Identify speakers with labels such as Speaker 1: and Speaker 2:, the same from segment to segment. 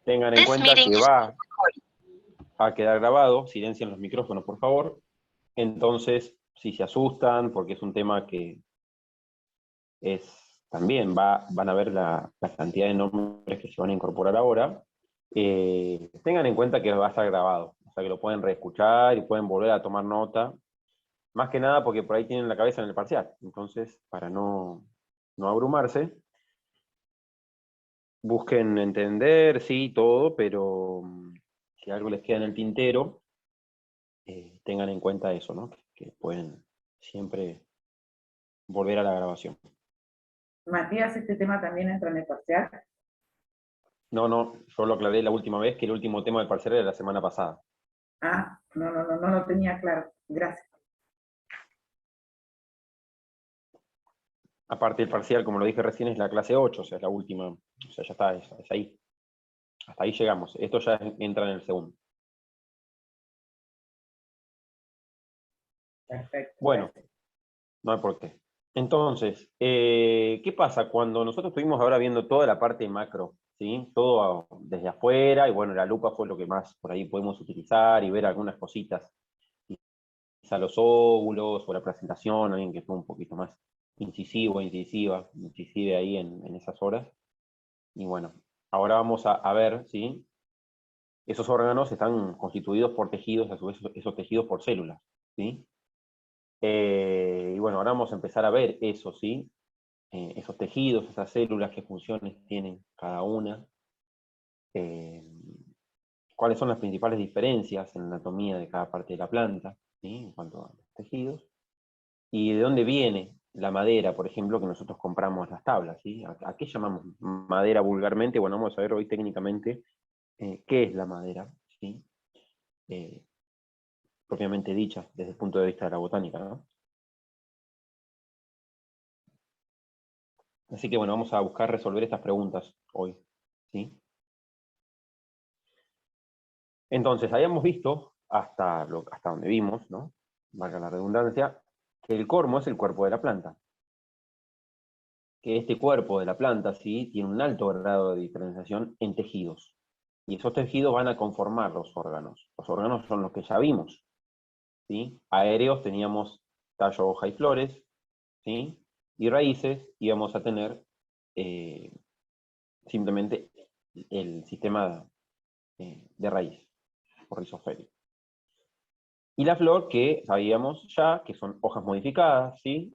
Speaker 1: Tengan en cuenta que va a quedar grabado, silencien los micrófonos, por favor. Entonces, si se asustan, porque es un tema que también van a ver la cantidad de nombres que se van a incorporar ahora, tengan en cuenta que va a estar grabado, o sea que lo pueden reescuchar y pueden volver a tomar nota, más que nada porque por ahí tienen la cabeza en el parcial, entonces para no abrumarse, busquen entender, sí, todo, pero si algo les queda en el tintero, tengan en cuenta eso, ¿no? Que pueden siempre volver a la grabación.
Speaker 2: Matías, ¿este tema también entra en el parcial?
Speaker 1: No, yo lo aclaré la última vez, que el último tema del parcial era la semana pasada.
Speaker 2: Ah, no lo tenía claro. Gracias.
Speaker 1: Aparte el parcial, como lo dije recién, es la clase 8, o sea, es la última, o sea, ya está, es ahí. Hasta ahí llegamos. Esto ya entra en el segundo.
Speaker 2: Perfecto.
Speaker 1: Bueno,
Speaker 2: Gracias.
Speaker 1: no hay por qué. Entonces, ¿qué pasa cuando nosotros estuvimos ahora viendo toda la parte macro? ¿Sí? Todo desde afuera, y bueno, la lupa fue lo que más por ahí podemos utilizar y ver algunas cositas. Quizá los óvulos o la presentación, alguien que fue un poquito más incisive ahí en esas horas. Y bueno, ahora vamos a ver, ¿sí? Esos órganos están constituidos por tejidos, a su vez esos tejidos por células, ¿sí? Y bueno, ahora vamos a empezar a ver eso, ¿sí? Esos tejidos, esas células, qué funciones tienen cada una, eh, cuáles son las principales diferencias en la anatomía de cada parte de la planta, ¿sí? En cuanto a los tejidos, y de dónde viene la madera, por ejemplo, que nosotros compramos las tablas, ¿sí? ¿A qué llamamos madera vulgarmente? Bueno, vamos a ver hoy técnicamente qué es la madera, ¿sí? Eh, propiamente dicha, desde el punto de vista de la botánica, ¿no? Así que bueno, vamos a buscar resolver estas preguntas hoy, ¿sí? Entonces, habíamos visto, hasta donde vimos, ¿no? Valga la redundancia, que el cormo es el cuerpo de la planta. Que este cuerpo de la planta, ¿sí? Tiene un alto grado de diferenciación en tejidos. Y esos tejidos van a conformar los órganos. Los órganos son los que ya vimos, ¿sí? Aéreos teníamos tallo, hoja y flores, ¿sí? Y raíces íbamos a tener eh, simplemente el sistema de raíz, o rizofélio. Y la flor, que sabíamos ya, que son hojas modificadas, ¿sí?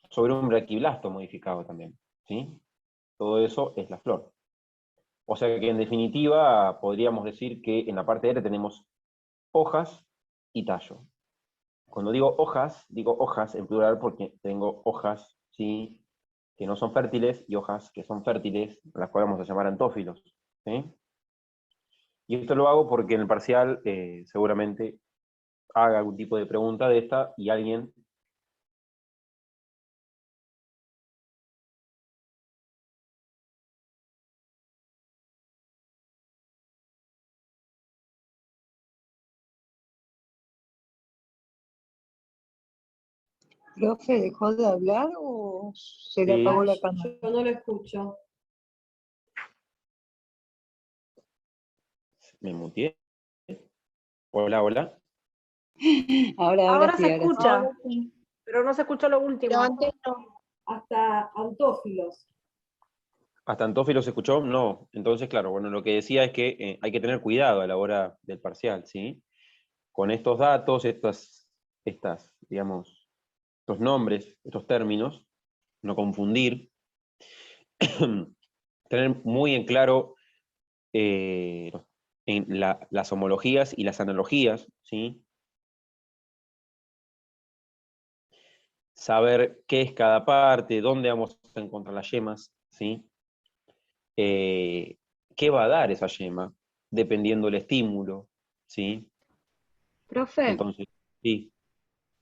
Speaker 1: Sobre un braquiblasto modificado también, ¿sí? Todo eso es la flor. O sea que en definitiva podríamos decir que en la parte aérea tenemos hojas y tallo. Cuando digo hojas en plural porque tengo hojas, ¿sí? Que no son fértiles y hojas que son fértiles, las cuales vamos a llamar antófilos, ¿sí? Y esto lo hago porque en el parcial seguramente haga algún tipo de pregunta de esta y alguien...
Speaker 3: ¿Profe dejó de hablar o se le
Speaker 1: Sí,
Speaker 3: apagó la
Speaker 4: Ay,
Speaker 3: cámara?
Speaker 4: yo no lo escucho.
Speaker 1: me muteé. Hola, hola.
Speaker 3: Ahora
Speaker 4: Ahora se
Speaker 3: sí, ahora sí.
Speaker 4: escucha,
Speaker 3: Ahora sí.
Speaker 4: pero no se escuchó lo
Speaker 3: Pero
Speaker 4: último.
Speaker 3: antes no.
Speaker 4: Hasta antófilos.
Speaker 1: ¿Hasta Antófilo se escuchó? No. Entonces, claro, bueno, lo que decía es que hay que tener cuidado a la hora del parcial, ¿sí? Con estos datos, digamos, estos nombres, estos términos, no confundir, tener muy en claro eh, las homologías y las analogías, ¿sí? Saber qué es cada parte, dónde vamos a encontrar las yemas, ¿sí? ¿Qué va a dar esa yema? Dependiendo del estímulo, ¿sí?
Speaker 5: Profe,
Speaker 1: Entonces, sí,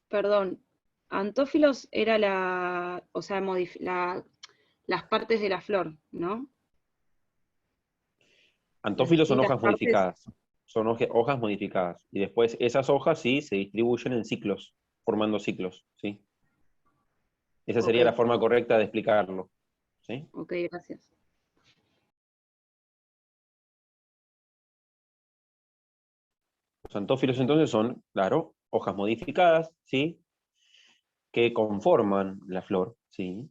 Speaker 5: perdón, antófilos era o sea, las partes de la flor, ¿no? Las
Speaker 1: antófilos son
Speaker 5: distintas
Speaker 1: hojas
Speaker 5: partes.
Speaker 1: modificadas, son hojas modificadas, y después esas hojas sí se distribuyen en ciclos, formando ciclos, ¿sí? Esa
Speaker 5: Ok,
Speaker 1: sería la forma correcta de explicarlo, ¿sí?
Speaker 5: ok, gracias.
Speaker 1: Los antófilos entonces son, claro, hojas modificadas, ¿sí? Que conforman la flor, ¿sí?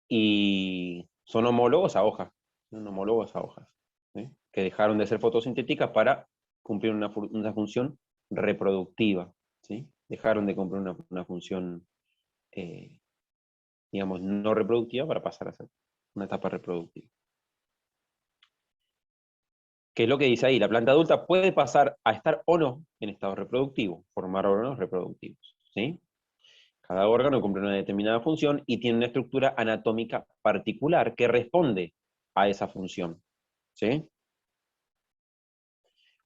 Speaker 1: Y son homólogos a hojas, son homólogos a hojas, ¿sí? Que dejaron de ser fotosintéticas para cumplir una función reproductiva, ¿sí? Dejaron de cumplir una función, digamos, no reproductiva para pasar a ser una etapa reproductiva. ¿Qué es lo que dice ahí? La planta adulta puede pasar a estar o no en estado reproductivo, formar órganos reproductivos, ¿sí? Cada órgano cumple una determinada función y tiene una estructura anatómica particular que responde a esa función, ¿sí?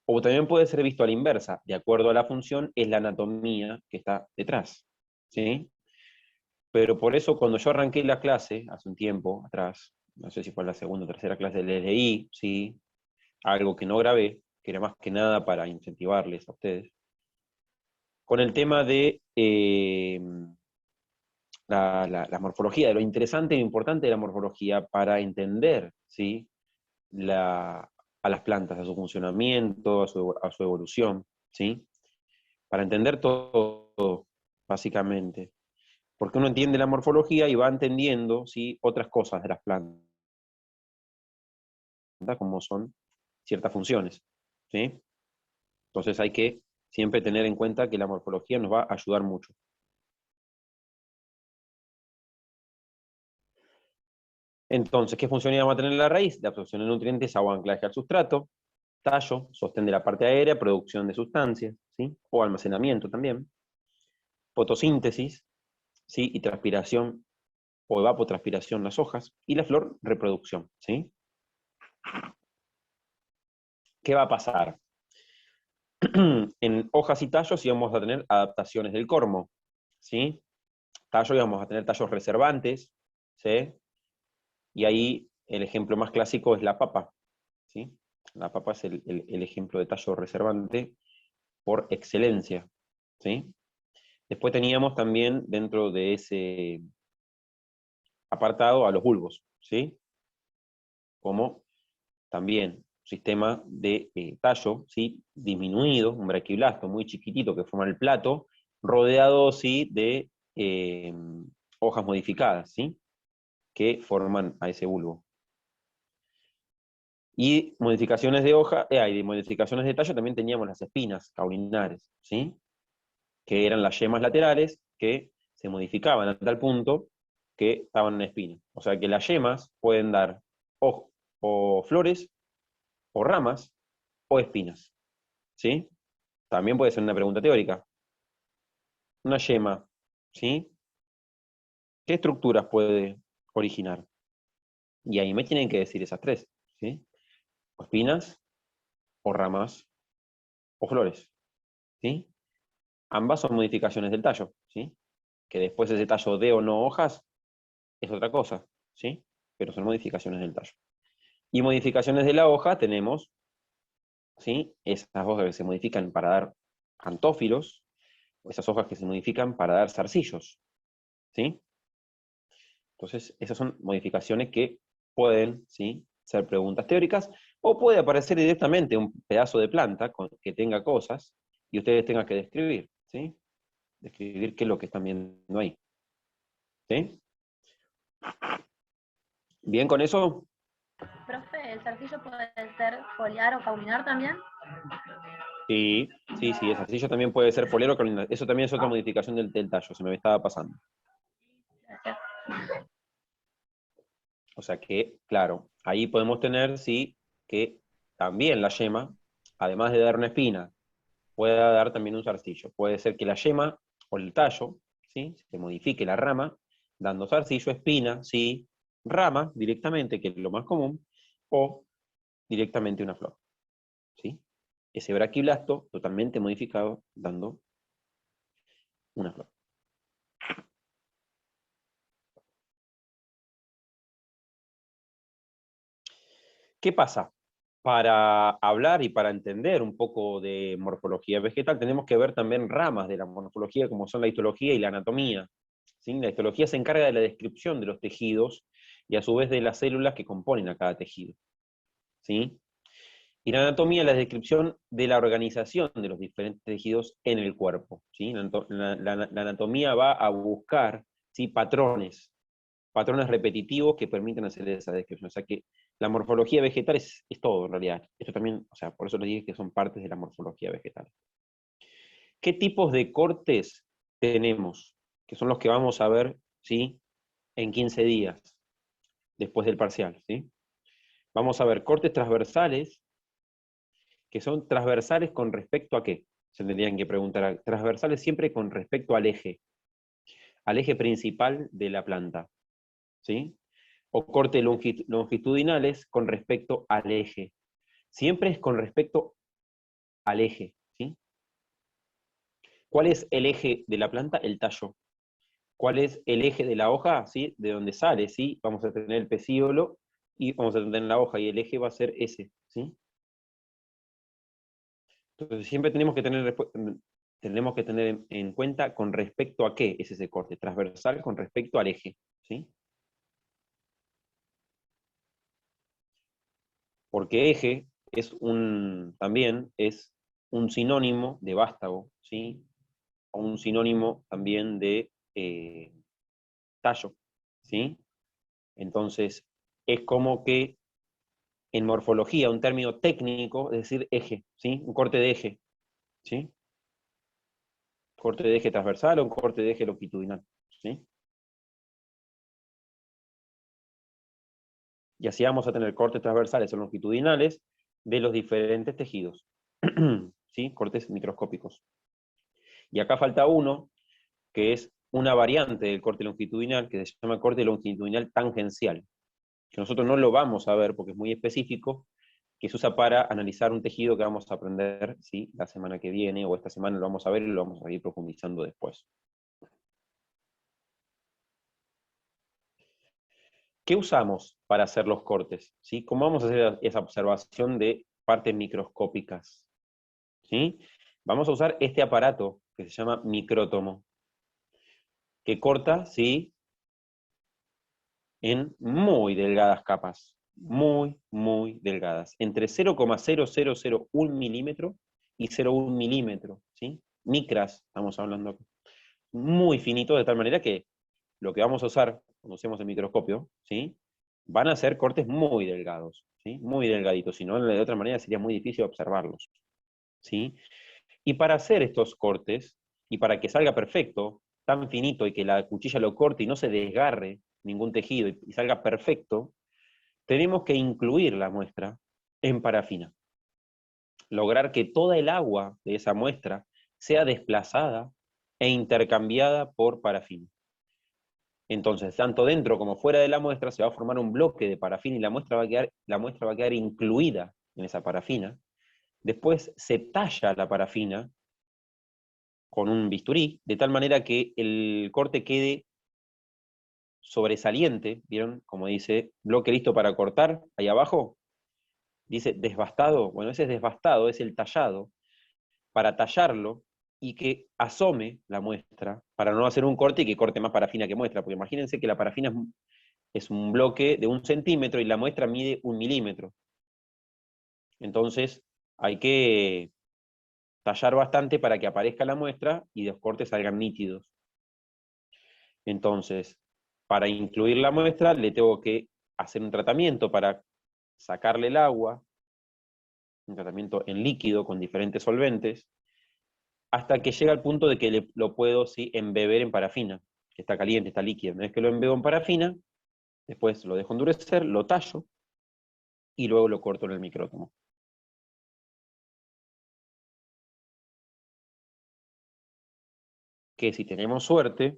Speaker 1: O también puede ser visto a la inversa, de acuerdo a la función, es la anatomía que está detrás, ¿sí? Pero por eso cuando yo arranqué la clase, hace un tiempo atrás, no sé si fue la segunda o tercera clase, les leí, ¿sí? Algo que no grabé, que era más que nada para incentivarles a ustedes, con el tema de la morfología, de lo interesante e importante de la morfología para entender, ¿sí? A las plantas, a su funcionamiento, a su evolución, ¿sí? Para entender todo, básicamente. Porque uno entiende la morfología y va entendiendo, ¿sí? Otras cosas de las plantas, como son ciertas funciones, ¿sí? Entonces hay que siempre tener en cuenta que la morfología nos va a ayudar mucho. Entonces, ¿qué funcionalidad va a tener la raíz? La absorción de nutrientes, agua, anclaje al sustrato, tallo, sostén de la parte aérea, producción de sustancias, ¿sí? O almacenamiento también, fotosíntesis, ¿sí? Y transpiración o evapotranspiración las hojas, y la flor, reproducción, ¿sí? ¿Qué va a pasar? En hojas y tallos íbamos a tener adaptaciones del cormo, ¿sí? Tallo íbamos a tener tallos reservantes, ¿sí? Y ahí el ejemplo más clásico es la papa, ¿sí? La papa es el ejemplo de tallo reservante por excelencia, ¿sí? Después teníamos también dentro de ese apartado a los bulbos, ¿sí? Como también sistema de tallo, ¿sí? Disminuido, un braquiblasto muy chiquitito que forma el plato, rodeado, ¿sí? De hojas modificadas, ¿sí? Que forman a ese bulbo. Y modificaciones de hoja, y de modificaciones de tallo también teníamos las espinas caulinares, ¿sí? Que eran las yemas laterales que se modificaban a tal punto que estaban en espina. O sea que las yemas pueden dar o flores, o ramas, o espinas, ¿sí? También puede ser una pregunta teórica. Una yema, ¿sí? ¿Qué estructuras puede originar? Y ahí me tienen que decir esas tres, ¿sí? O espinas, o ramas, o flores, ¿sí? Ambas son modificaciones del tallo, ¿sí? Que después ese tallo dé o no hojas es otra cosa, ¿sí? Pero son modificaciones del tallo. Y modificaciones de la hoja tenemos, ¿sí? Esas hojas que se modifican para dar antófilos, o esas hojas que se modifican para dar zarcillos, ¿sí? Entonces, esas son modificaciones que pueden, ¿sí? Ser preguntas teóricas, o puede aparecer directamente un pedazo de planta que tenga cosas, y ustedes tengan que describir, ¿sí? Describir qué es lo que están viendo ahí. ¿Sí? ¿Bien con eso?
Speaker 6: Profe, ¿el zarcillo puede ser foliar o caulinar también?
Speaker 1: Sí, sí, sí, esa arcilla también puede ser foliar o caulinar. Eso también es otra modificación del tallo, se me estaba pasando.
Speaker 6: Gracias.
Speaker 1: O sea que, claro, ahí podemos tener, sí, que también la yema, además de dar una espina, pueda dar también un zarcillo. Puede ser que la yema o el tallo, ¿sí? Se modifique la rama, dando zarcillo, espina, ¿sí? Rama directamente, que es lo más común, o directamente una flor, ¿sí? Ese braquiblasto totalmente modificado, dando una flor. ¿Qué pasa? Para hablar y para entender un poco de morfología vegetal, tenemos que ver también ramas de la morfología, como son la histología y la anatomía, ¿sí? La histología se encarga de la descripción de los tejidos y a su vez de las células que componen a cada tejido, ¿sí? Y la anatomía es la descripción de la organización de los diferentes tejidos en el cuerpo, ¿sí? La anatomía va a buscar, ¿sí?, patrones repetitivos que permiten hacer esa descripción. O sea que la morfología vegetal es todo, en realidad. Esto también, o sea, por eso les dije que son partes de la morfología vegetal. ¿Qué tipos de cortes tenemos? Que son los que vamos a ver, ¿sí?, en 15 días, después del parcial, ¿sí? Vamos a ver cortes transversales, que son transversales con respecto a qué. Se tendrían que preguntar. Transversales siempre con respecto al eje principal de la planta, ¿sí? O cortes longitudinales con respecto al eje. Siempre es con respecto al eje, ¿sí? ¿Cuál es el eje de la planta? El tallo. ¿Cuál es el eje de la hoja? ¿Sí? De donde sale, ¿sí? Vamos a tener el pecíolo y vamos a tener la hoja, y el eje va a ser ese, ¿sí? Entonces siempre tenemos que tener en cuenta con respecto a qué es ese corte, transversal con respecto al eje, ¿sí? Porque eje también es un sinónimo de vástago, ¿sí? O un sinónimo también de tallo, ¿sí? Entonces, es como que en morfología, un término técnico, es decir, eje, ¿sí? Un corte de eje, ¿sí? Corte de eje transversal o un corte de eje longitudinal, ¿sí? Y así vamos a tener cortes transversales o longitudinales de los diferentes tejidos, ¿sí? Cortes microscópicos. Y acá falta uno, que es una variante del corte longitudinal, que se llama corte longitudinal tangencial, que nosotros no lo vamos a ver porque es muy específico, que se usa para analizar un tejido que vamos a aprender, ¿sí?, la semana que viene, o esta semana lo vamos a ver y lo vamos a ir profundizando después. ¿Qué usamos para hacer los cortes? ¿Sí? ¿Cómo vamos a hacer esa observación de partes microscópicas? ¿Sí? Vamos a usar este aparato que se llama micrótomo, que corta, ¿sí?, en muy delgadas capas, muy delgadas, entre 0,0001 milímetro y 0,1 milímetro, ¿sí? Micras, estamos hablando acá. Muy finito, de tal manera que lo que vamos a usar cuando usemos el microscopio, ¿sí?, van a ser cortes muy delgados, ¿sí?, muy delgaditos, si no, de otra manera sería muy difícil observarlos, ¿sí? Y para hacer estos cortes, y para que salga perfecto, tan finito, y que la cuchilla lo corte y no se desgarre ningún tejido y salga perfecto, tenemos que incluir la muestra en parafina. Lograr que toda el agua de esa muestra sea desplazada e intercambiada por parafina. Entonces, tanto dentro como fuera de la muestra se va a formar un bloque de parafina y la muestra va a quedar incluida en esa parafina. Después se talla la parafina con un bisturí, de tal manera que el corte quede sobresaliente, ¿vieron? Como dice, bloque listo para cortar, ahí abajo, dice desbastado. Bueno, ese es desbastado, es el tallado, para tallarlo y que asome la muestra, para no hacer un corte y que corte más parafina que muestra, porque imagínense que la parafina es un bloque de 1 centímetro y la muestra mide 1 milímetro. Entonces hay que tallar bastante para que aparezca la muestra y los cortes salgan nítidos. Entonces, para incluir la muestra le tengo que hacer un tratamiento para sacarle el agua, un tratamiento en líquido con diferentes solventes, hasta que llega al punto de que lo puedo, sí, embeber en parafina, que está caliente, está líquido. Una vez que lo embebo en parafina, después lo dejo endurecer, lo tallo, y luego lo corto en el micrótomo. Que si tenemos suerte,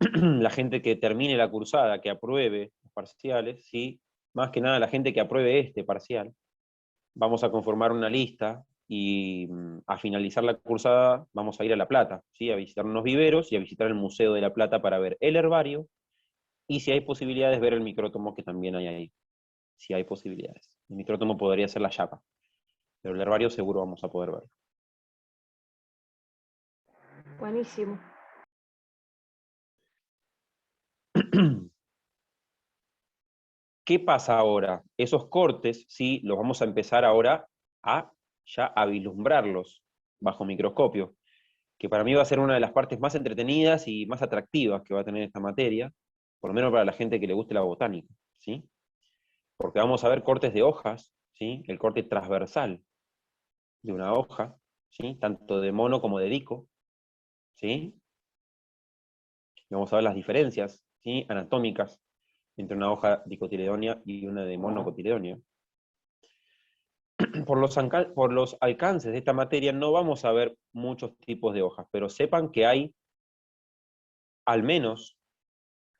Speaker 1: la gente que termine la cursada, que apruebe los parciales, ¿sí?, más que nada la gente que apruebe este parcial, vamos a conformar una lista y a finalizar la cursada vamos a ir a La Plata, ¿sí?, a visitar unos viveros y a visitar el Museo de La Plata para ver el herbario y si hay posibilidades ver el micrótomo que también hay ahí. Si hay posibilidades. El micrótomo podría ser la chapa, pero el herbario seguro vamos a poder
Speaker 4: Buenísimo.
Speaker 1: ver. ¿Qué pasa ahora? Esos cortes, sí, los vamos a empezar ahora ya a vislumbrarlos bajo microscopio, que para mí va a ser una de las partes más entretenidas y más atractivas que va a tener esta materia, por lo menos para la gente que le guste la botánica, ¿sí? Porque vamos a ver cortes de hojas, ¿sí? El corte transversal de una hoja, ¿sí? Tanto de mono como de dico, ¿sí? Y vamos a ver las diferencias, ¿sí? Anatómicas entre una hoja dicotiledónea y una de monocotiledónea. Por los alcances de esta materia no vamos a ver muchos tipos de hojas, pero sepan que hay al menos,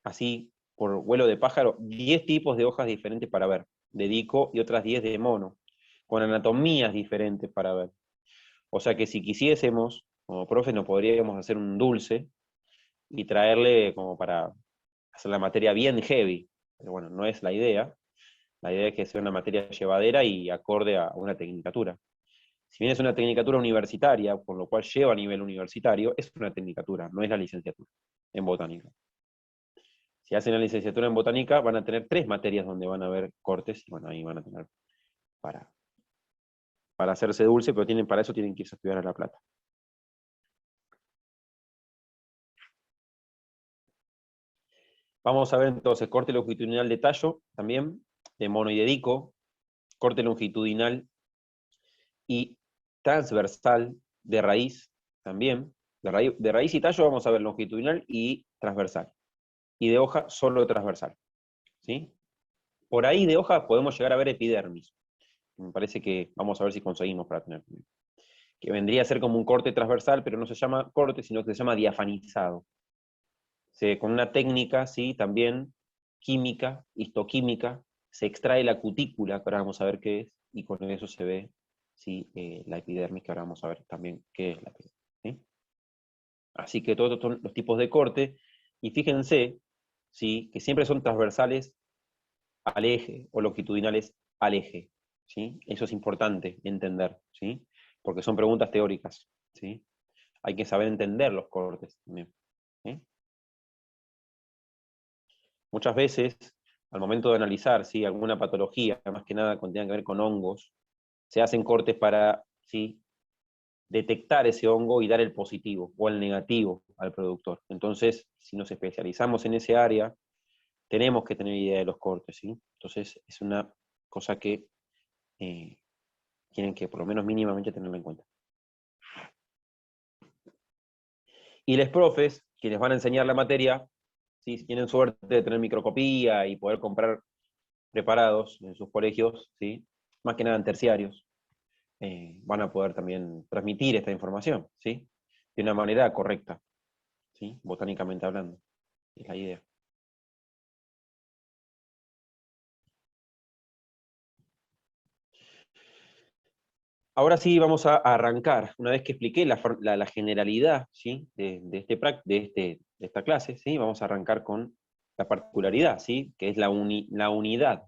Speaker 1: así por vuelo de pájaro, 10 tipos de hojas diferentes para ver, de dico y otras 10 de mono, con anatomías diferentes para ver. O sea que si quisiésemos, como profe, nos podríamos hacer un dulce y traerle como para hacer la materia bien heavy, pero bueno, no es la idea. La idea es que sea una materia llevadera y acorde a una tecnicatura. Si bien es una tecnicatura universitaria, por lo cual lleva a nivel universitario, es una tecnicatura, no es la licenciatura en botánica. Si hacen la licenciatura en botánica, van a tener 3 materias donde van a haber cortes, y bueno, ahí van a tener para hacerse dulce, pero para eso tienen que irse a estudiar a La Plata. Vamos a ver entonces corte longitudinal de tallo, también, de mono y de dico, corte longitudinal y transversal de raíz, también. De raíz y tallo vamos a ver longitudinal y transversal. Y de hoja, solo transversal. ¿Sí? Por ahí de hoja podemos llegar a ver epidermis. Me parece que vamos a ver si conseguimos para tener. Que vendría a ser como un corte transversal, pero no se llama corte, sino que se llama diafanizado. Con una técnica, ¿sí? También química, histoquímica, se extrae la cutícula, que ahora vamos a ver qué es, y con eso se ve, ¿sí? La epidermis, que ahora vamos a ver también qué es la epidermis. ¿Sí? Así que todos son los tipos de corte, y fíjense, ¿sí? Que siempre son transversales al eje, o longitudinales al eje. ¿Sí? Eso es importante entender, ¿sí? Porque son preguntas teóricas. ¿Sí? Hay que saber entender los cortes también. ¿Sí? Muchas veces, al momento de analizar, ¿sí? Alguna patología, más que nada que tenga que ver con hongos, se hacen cortes para, ¿sí? Detectar ese hongo y dar el positivo o el negativo al productor. Entonces, si nos especializamos en ese área, tenemos que tener idea de los cortes, ¿sí? Entonces, es una cosa que tienen que, por lo menos mínimamente, tenerlo en cuenta. Y los profes, quienes van a enseñar la materia, ¿sí? Si tienen suerte de tener microscopía y poder comprar preparados en sus colegios, ¿sí? Más que nada en terciarios, van a poder también transmitir esta información, ¿sí? De una manera correcta, ¿sí? Botánicamente hablando, es la idea. Ahora sí vamos a arrancar, una vez que expliqué la generalidad, ¿sí? de esta clase, ¿sí? Vamos a arrancar con la particularidad, ¿sí? Que es la unidad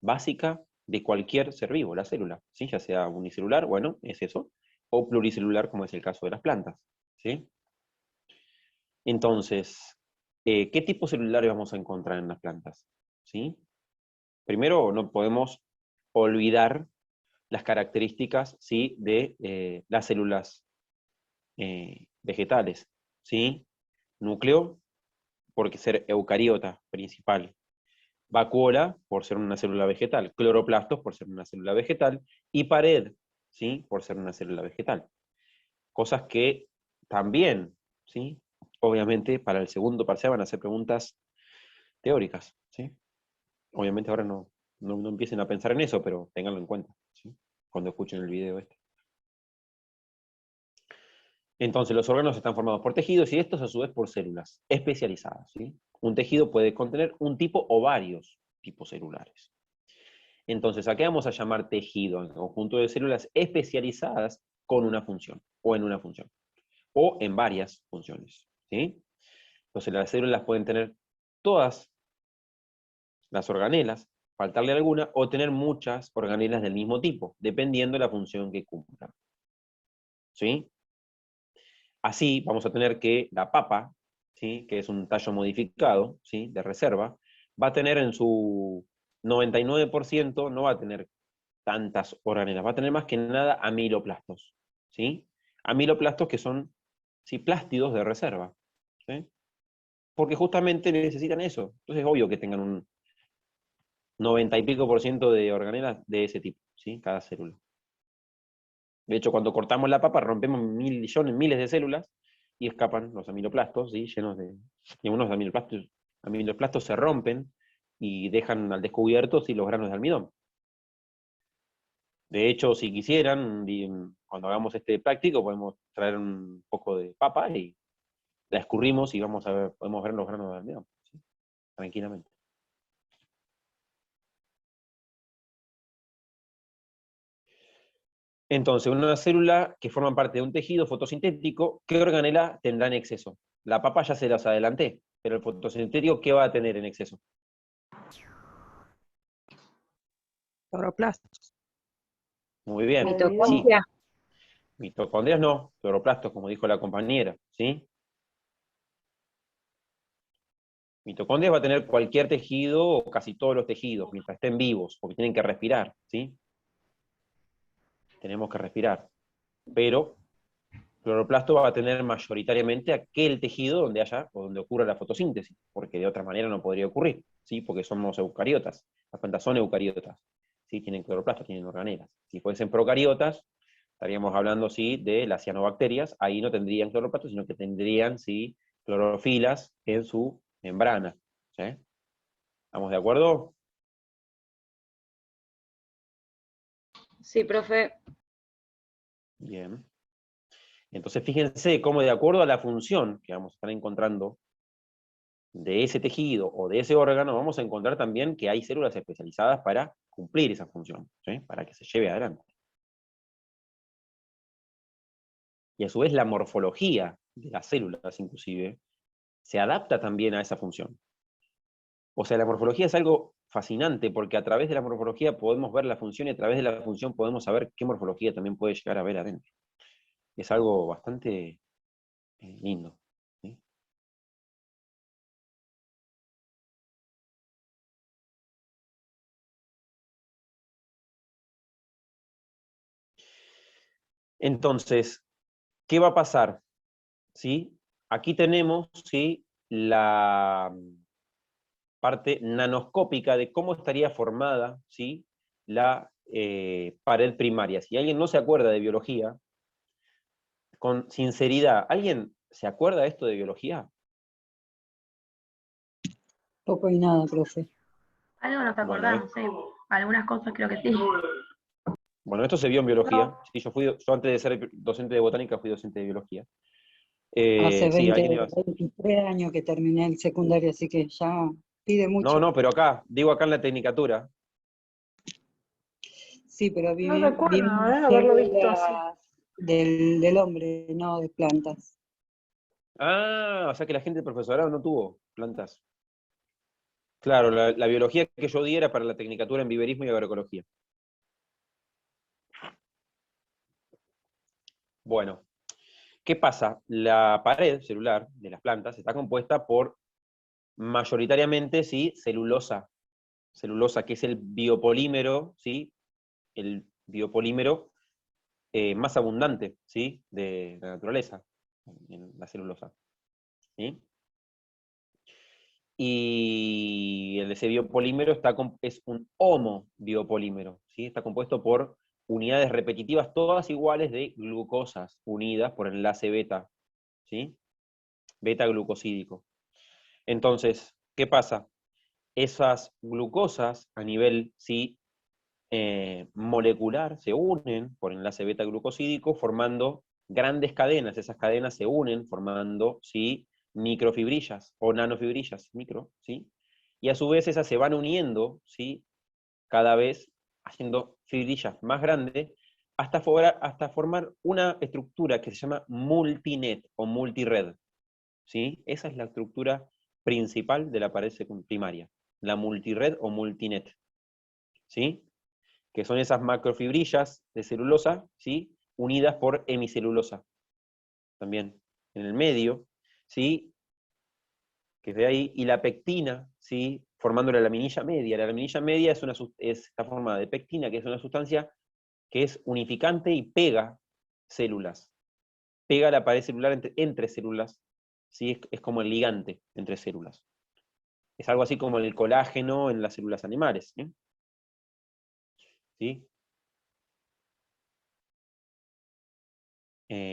Speaker 1: básica de cualquier ser vivo, la célula, ¿sí? Ya sea unicelular, bueno, es eso, o pluricelular, como es el caso de las plantas, ¿sí? Entonces, ¿qué tipos celulares vamos a encontrar en las plantas? ¿Sí? Primero, no podemos olvidar las características, ¿sí? de las células vegetales, ¿sí? Núcleo, porque ser eucariota principal. Vacuola, por ser una célula vegetal. Cloroplastos, por ser una célula vegetal. Y pared, ¿sí? Por ser una célula vegetal. Cosas que también, ¿sí? Obviamente, para el segundo parcial van a ser preguntas teóricas, ¿sí? Obviamente ahora no empiecen a pensar en eso, pero ténganlo en cuenta, ¿sí? Cuando escuchen el video este. Entonces, los órganos están formados por tejidos y estos a su vez por células especializadas, ¿sí? Un tejido puede contener un tipo o varios tipos celulares. Entonces, ¿a qué vamos a llamar tejido? En conjunto de células especializadas con una función, o en una función, o en varias funciones, ¿sí? Entonces, las células pueden tener todas las organelas, faltarle alguna, o tener muchas organelas del mismo tipo, dependiendo de la función que cumplan. ¿Sí? Así vamos a tener que la papa, ¿sí? Que es un tallo modificado, ¿sí? De reserva, va a tener en su 99% no va a tener tantas organelas, va a tener más que nada amiloplastos, ¿sí? Amiloplastos que son, ¿sí?, plástidos de reserva, ¿sí? Porque justamente necesitan eso. Entonces es obvio que tengan un 90 y pico % de organelas de ese tipo, ¿sí?, cada célula. De hecho, cuando cortamos la papa, rompemos miles de células y escapan los amiloplastos, ¿sí?, llenos de... Y unos amiloplastos se rompen y dejan al descubierto, ¿sí?, los granos de almidón. De hecho, si quisieran, cuando hagamos este práctico, podemos traer un poco de papa y la escurrimos y vamos a ver, podemos ver los granos de almidón, ¿sí?, tranquilamente. Entonces, una célula que forma parte de un tejido fotosintético, ¿qué organela tendrá en exceso? La papa ya se las adelanté, pero el fotosintético, ¿qué va a tener en exceso?
Speaker 3: Cloroplastos.
Speaker 1: Muy bien, sí.
Speaker 5: Mitocondria.
Speaker 1: Mitocondrias no, cloroplastos, como dijo la compañera, ¿sí? Mitocondrias va a tener cualquier tejido o casi todos los tejidos, mientras estén vivos, porque tienen que respirar, ¿sí? Tenemos que respirar. Pero cloroplasto va a tener mayoritariamente aquel tejido donde haya o donde ocurra la fotosíntesis, porque de otra manera no podría ocurrir, ¿sí? Porque somos eucariotas, las plantas son eucariotas, ¿sí? Tienen cloroplasto, tienen organelas. Si fuesen procariotas, estaríamos hablando, ¿sí?, de las cianobacterias, ahí no tendrían cloroplasto, sino que tendrían, ¿sí?, clorofilas en su membrana, ¿sí? ¿Estamos de acuerdo?
Speaker 5: Sí, profe.
Speaker 1: Bien. Entonces fíjense cómo de acuerdo a la función que vamos a estar encontrando de ese tejido o de ese órgano, vamos a encontrar también que hay células especializadas para cumplir esa función, ¿sí?, para que se lleve adelante. Y a su vez la morfología de las células, inclusive, se adapta también a esa función. O sea, la morfología es algo fascinante, porque a través de la morfología podemos ver la función, y a través de la función podemos saber qué morfología también puede llegar a ver adentro. Es algo bastante lindo, ¿sí? Entonces, ¿qué va a pasar? ¿Sí? Aquí tenemos, ¿sí?, la parte nanoscópica de cómo estaría formada, ¿sí?, la pared primaria. Si alguien no se acuerda de biología, con sinceridad, ¿alguien se acuerda de esto de biología?
Speaker 3: Poco y nada, profe.
Speaker 6: Algo nos
Speaker 1: Bueno,
Speaker 6: acordamos, sí. Algunas cosas creo que sí.
Speaker 1: Bueno, esto se vio en biología. Sí, yo antes de ser docente de botánica fui docente de biología.
Speaker 3: Hace
Speaker 1: Sí,
Speaker 3: 20,
Speaker 1: alguien iba a...
Speaker 3: 23 años que terminé el secundario, así que ya pide mucho.
Speaker 1: No, pero acá, digo acá en la tecnicatura.
Speaker 3: Sí, pero
Speaker 4: No recuerdo,
Speaker 3: vimos
Speaker 4: haberlo visto así.
Speaker 3: células del hombre, no de plantas.
Speaker 1: Ah, o sea que la gente del profesorado no tuvo plantas. Claro, la biología que yo di era para la tecnicatura en viverismo y agroecología. Bueno, ¿qué pasa? La pared celular de las plantas está compuesta por mayoritariamente, ¿sí?, celulosa. Celulosa, que es el biopolímero, ¿sí?, el biopolímero más abundante, ¿sí?, de la naturaleza, en la celulosa, ¿sí? Y ese biopolímero es un homobiopolímero, ¿sí? Está compuesto por unidades repetitivas, todas iguales, de glucosas, unidas por enlace beta, ¿sí? Beta glucosídico. Entonces, ¿qué pasa? Esas glucosas a nivel, ¿sí?, molecular se unen por enlace beta glucosídico formando grandes cadenas. Esas cadenas se unen formando, ¿sí?, microfibrillas o nanofibrillas, micro, ¿sí? Y a su vez esas se van uniendo, ¿sí?, cada vez haciendo fibrillas más grandes hasta formar una estructura que se llama multinet o multired, ¿sí? Esa es la estructura principal de la pared primaria, la multired o multinet, ¿sí?, que son esas macrofibrillas de celulosa, ¿sí?, unidas por hemicelulosa, también en el medio, ¿sí?, que es de ahí, y la pectina, ¿sí? Formando la laminilla media. La laminilla media está formada de pectina, que es una sustancia que es unificante y pega células. Pega la pared celular entre células, ¿sí? Es como el ligante entre células. Es algo así como el colágeno en las células animales, ¿sí? ¿Sí?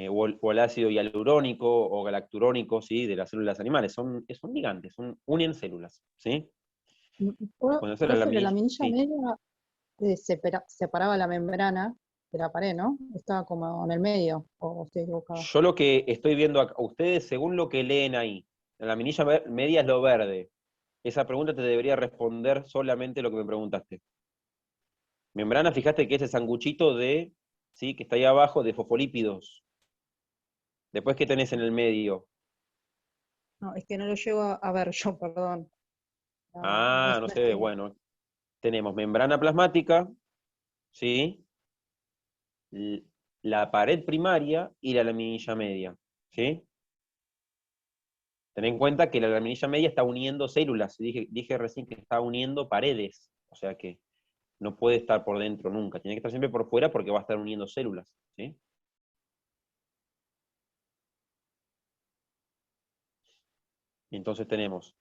Speaker 1: O el ácido hialurónico o galacturónico, ¿sí? De las células animales. Son ligantes, unen células, ¿sí? Bueno, esa era
Speaker 7: Profe, la
Speaker 1: laminilla,
Speaker 7: laminilla
Speaker 1: sí.
Speaker 7: media separaba la membrana de la pared, ¿no? Estaba como en el medio, o estoy equivocada.
Speaker 1: Yo lo que estoy viendo acá, ustedes según lo que leen ahí, la laminilla media es lo verde. Esa pregunta te debería responder solamente lo que me preguntaste. Membrana, fíjate que es el sanguchito ¿sí? Que está ahí abajo, de fosfolípidos. Después, ¿qué tenés en el medio?
Speaker 7: No, es que no lo llego a ver yo, perdón.
Speaker 1: Ah, no sé, bueno. Tenemos membrana plasmática, ¿sí? La pared primaria y la laminilla media, ¿sí? Ten en cuenta que la laminilla media está uniendo células. Dije recién que está uniendo paredes. O sea que no puede estar por dentro nunca. Tiene que estar siempre por fuera porque va a estar uniendo células, ¿sí? Entonces tenemos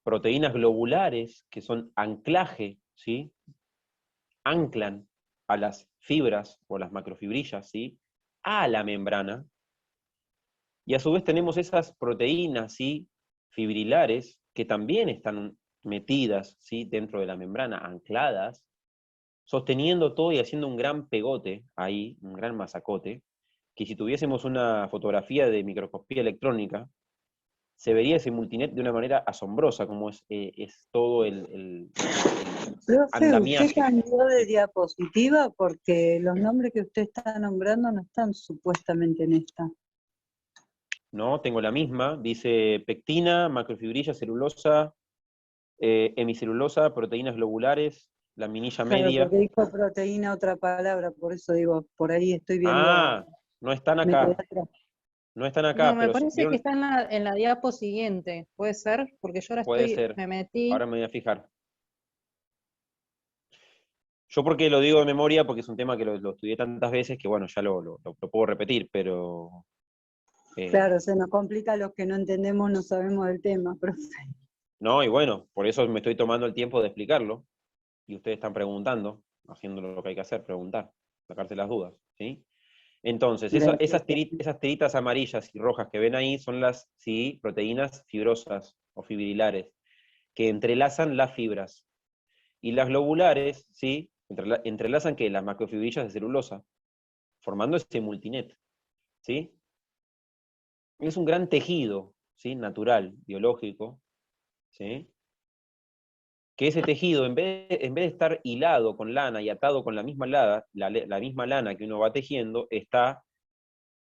Speaker 1: proteínas globulares que son anclaje, ¿sí? Anclan a las fibras o las macrofibrillas, ¿sí? A la membrana. Y a su vez tenemos esas proteínas, ¿sí? Fibrilares que también están metidas, ¿sí? Dentro de la membrana, ancladas, sosteniendo todo y haciendo un gran pegote ahí, un gran masacote, que si tuviésemos una fotografía de microscopía electrónica, se vería ese multinet de una manera asombrosa, como es todo el
Speaker 3: Profe, ¿usted
Speaker 1: andamiaje.
Speaker 3: cambió de diapositiva? Porque los nombres que usted está nombrando no están supuestamente en esta.
Speaker 1: ¿No? Tengo la misma, dice pectina, macrofibrilla, celulosa, hemicelulosa, proteínas globulares, laminilla
Speaker 3: Claro,
Speaker 1: media.
Speaker 3: porque dijo proteína otra palabra, por eso digo, por ahí estoy viendo,
Speaker 1: Ah, no están
Speaker 3: me quedé
Speaker 1: acá,
Speaker 3: atrás.
Speaker 1: no están
Speaker 7: No,
Speaker 1: acá,
Speaker 7: me
Speaker 1: pero
Speaker 7: parece que
Speaker 1: ¿vieron?
Speaker 7: está en la diapo siguiente, ¿puede ser? Porque yo ahora
Speaker 1: Puede ser,
Speaker 7: me metí.
Speaker 1: ahora me voy a fijar. Yo porque lo digo de memoria, porque es un tema que lo estudié tantas veces que bueno, ya lo puedo repetir, pero...
Speaker 3: Claro, se nos complica a los que no entendemos, no sabemos del tema, profe.
Speaker 1: no, y bueno, por eso me estoy tomando el tiempo de explicarlo, y ustedes están preguntando, haciendo lo que hay que hacer, preguntar, sacarse las dudas, ¿sí? Entonces,
Speaker 3: Gracias.
Speaker 1: esas tiritas amarillas y rojas que ven ahí son las, sí, proteínas fibrosas o fibrilares, que entrelazan las fibras. Y las globulares, ¿sí? Entrelazan que las macrofibrillas de celulosa, formando ese multinet, ¿sí? Es un gran tejido, ¿sí? Natural, biológico, ¿sí? Que ese tejido, en vez de estar hilado con lana y atado con la misma misma lana que uno va tejiendo, está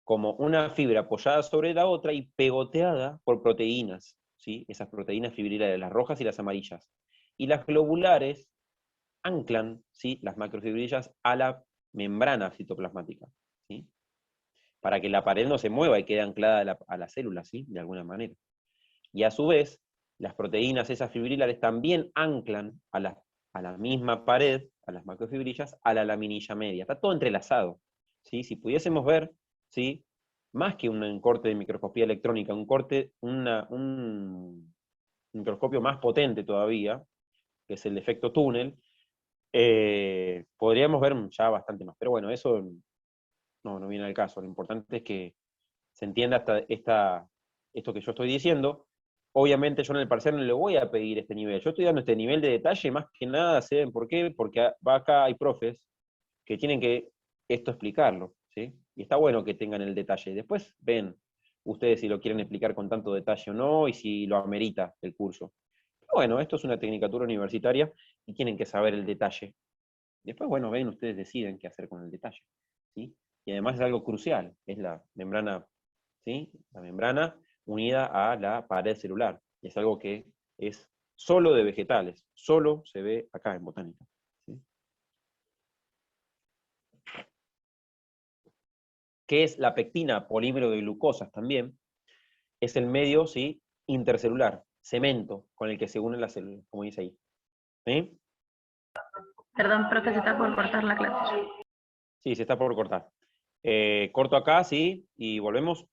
Speaker 1: como una fibra apoyada sobre la otra y pegoteada por proteínas, ¿sí? Esas proteínas fibrilares, las rojas y las amarillas. Y las globulares anclan, ¿sí? Las macrofibrillas a la membrana citoplasmática, ¿sí? Para que la pared no se mueva y quede anclada a la célula, ¿sí? De alguna manera. Y a su vez, las proteínas, esas fibrilares, también anclan a la misma pared, a las macrofibrillas, a la laminilla media. Está todo entrelazado, ¿sí? Si pudiésemos ver, ¿sí? Más que un corte de microscopía electrónica, un microscopio más potente todavía, que es el efecto túnel, podríamos ver ya bastante más. Pero bueno, eso no viene al caso. Lo importante es que se entienda esto que yo estoy diciendo. Obviamente yo en el parcial no le voy a pedir este nivel. Yo estoy dando este nivel de detalle más que nada, ¿saben por qué? Porque acá hay profes que tienen que esto explicarlo, ¿sí? Y está bueno que tengan el detalle. Después ven ustedes si lo quieren explicar con tanto detalle o no, y si lo amerita el curso. Pero bueno, esto es una tecnicatura universitaria y tienen que saber el detalle. Después, bueno, ven, ustedes deciden qué hacer con el detalle, ¿sí? Y además es algo crucial, es la membrana, ¿sí? La membrana unida a la pared celular. Y es algo que es solo de vegetales, solo se ve acá en botánica, ¿sí? ¿Qué es la pectina? Polímero de glucosas también. Es el medio, ¿sí? Intercelular. cemento con el que se unen las células, como dice ahí. ¿Sí?
Speaker 6: Perdón, profe, se está por cortar la clase.
Speaker 1: Sí, se está por cortar. Corto acá, sí, y volvemos.